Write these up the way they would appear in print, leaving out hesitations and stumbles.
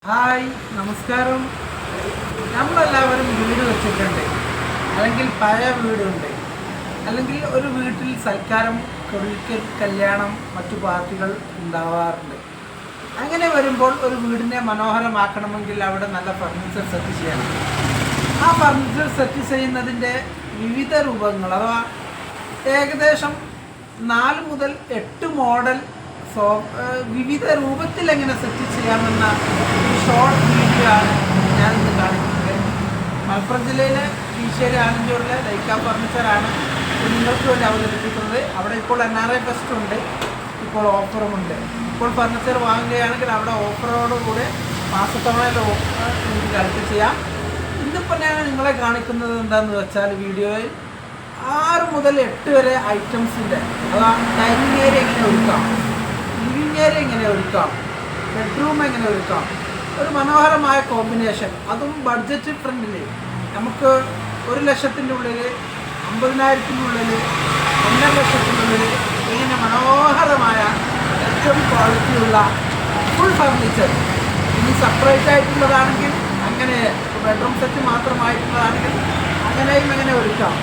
Hi, നമസ്കാരം. നമ്മളെല്ലാവരും വീട് വെച്ചിട്ടുണ്ട്, അല്ലെങ്കിൽ പഴയ വീടുണ്ട്, അല്ലെങ്കിൽ ഒരു വീട്ടിൽ സൽക്കാരം, കൊടിക്കൽ, കല്യാണം, മറ്റു പാർട്ടികൾ ഉണ്ടാവാറുണ്ട്. അങ്ങനെ വരുമ്പോൾ ഒരു വീടിനെ മനോഹരമാക്കണമെങ്കിൽ അവിടെ നല്ല ഫർണിച്ചർ സെറ്റ് ചെയ്യണം. ആ ഫർണിച്ചർ സെറ്റ് ചെയ്യുന്നതിൻ്റെ വിവിധ രൂപങ്ങൾ, അഥവാ ഏകദേശം 4 മുതൽ 8 മോഡൽ വിവിധ രൂപത്തിൽ എങ്ങനെ സെറ്റ് ചെയ്യാമെന്ന ഒരു ഷോർട്ട് വീഡിയോ ആണ് ഞാനിന്ന് കാണിക്കുന്നത്. മലപ്പുറം ജില്ലയിലെ കീശ്ശേരി ആലഞ്ചൂരിലെ ലൈക്ക ഫർണിച്ചറാണ് നിങ്ങൾക്ക് വേണ്ടി അവതരിപ്പിക്കുന്നത്. അവിടെ ഇപ്പോൾ NRI ഫെസ്റ്റ് ഉണ്ട്, ഇപ്പോൾ ഓഫറുമുണ്ട്. ഇപ്പോൾ ഫർണിച്ചർ വാങ്ങുകയാണെങ്കിൽ അവിടെ ഓഫറോടുകൂടെ മാസത്തവണയുടെ ഓഫർ നിങ്ങൾക്ക് കളക്ട് ചെയ്യാം. ഇന്നിപ്പോൾ ഞാൻ നിങ്ങളെ കാണിക്കുന്നത് എന്താണെന്ന് വെച്ചാൽ, വീഡിയോയിൽ 6 മുതൽ 8 വരെ ഐറ്റംസിൻ്റെ, അതാ ഡൈനിങ് ഏരിയ എങ്ങനെ ഒരുക്കാം, ലിവിങ് ഏരിയ എങ്ങനെ ഒരുക്കാം, ബെഡ്റൂം എങ്ങനെ ഒരുക്കാം, ഒരു മനോഹരമായ കോമ്പിനേഷൻ, അതും ബഡ്ജറ്റ് ഫ്രണ്ടിൽ. നമുക്ക് 1 ലക്ഷത്തിൻ്റെ ഉള്ളിൽ, 50,000-ൻ്റെ ഉള്ളിൽ, 1.5 ലക്ഷത്തിൻ്റെ ഉള്ളിൽ ഇങ്ങനെ മനോഹരമായ ഏറ്റവും ക്വാളിറ്റിയുള്ള ഫുൾ ഫർണിച്ചർ. ഇനി സെപ്പറേറ്റ് ആയിട്ടുള്ളതാണെങ്കിൽ അങ്ങനെ, ബെഡ്റൂം സെറ്റ് മാത്രമായിട്ടുള്ളതാണെങ്കിൽ അങ്ങനെയും എങ്ങനെ ഒരുക്കാം.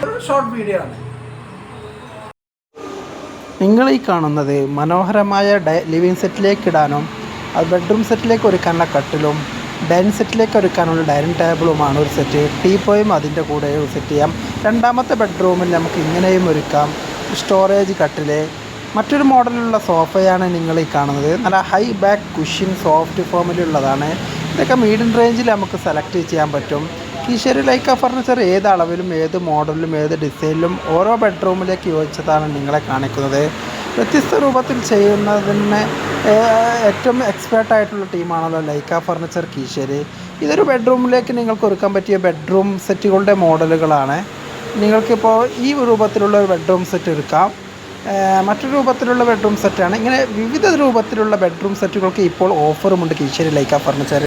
ഒരു ഷോർട്ട് വീഡിയോ ആണ്. നിങ്ങൾ ഈ കാണുന്നത് മനോഹരമായ ലിവിങ് സെറ്റിലേക്ക് ഇടാനും അത് ബെഡ്റൂം സെറ്റിലേക്ക് ഒരുക്കാനുള്ള കട്ടിലും ഡൈനിങ് സെറ്റിലേക്ക് ഒരുക്കാനുള്ള ഡൈനിങ് ടേബിളുമാണ് ഒരു സെറ്റ്. ടീപ്പോയും അതിൻ്റെ കൂടെ സെറ്റ് ചെയ്യാം. രണ്ടാമത്തെ ബെഡ്റൂമിൽ നമുക്ക് ഇങ്ങനെയും ഒരുക്കാം. സ്റ്റോറേജ് കട്ടില്, മറ്റൊരു മോഡലിലുള്ള സോഫയാണ് നിങ്ങൾ ഈ കാണുന്നത്. നല്ല ഹൈ ബാക്ക് കുഷ്യൻ സോഫ്റ്റ് ഫോമിലുള്ളതാണ്. ഇതൊക്കെ മീഡിയം റേഞ്ചിൽ നമുക്ക് സെലക്ട് ചെയ്യാൻ പറ്റും. കീശ്ശേരി ലൈക്ക ഫർണിച്ചർ ഏത് അളവിലും ഏത് മോഡലിലും ഏത് ഡിസൈനിലും ഓരോ ബെഡ്റൂമിലേക്ക് യോജിച്ചതാണ് നിങ്ങളെ കാണിക്കുന്നത്. വ്യത്യസ്ത രൂപത്തിൽ ചെയ്യുന്നതിന് ഏറ്റവും എക്സ്പേർട്ടായിട്ടുള്ള ടീമാണല്ലോ ലൈക്ക ഫർണിച്ചർ കീശ്ശേരി. ഇതൊരു ബെഡ്റൂമിലേക്ക് നിങ്ങൾക്ക് ഒരുക്കാൻ പറ്റിയ ബെഡ്റൂം സെറ്റുകളുടെ മോഡലുകളാണ്. നിങ്ങൾക്കിപ്പോൾ ഈ രൂപത്തിലുള്ള ഒരു ബെഡ്റൂം സെറ്റ് എടുക്കാം. മറ്റൊരു രൂപത്തിലുള്ള ബെഡ്റൂം സെറ്റാണ്. ഇങ്ങനെ വിവിധ രൂപത്തിലുള്ള ബെഡ്റൂം സെറ്റുകൾക്ക് ഇപ്പോൾ ഓഫറുമുണ്ട് കീശ്ശേരി ലൈക്ക ഫർണിച്ചർ.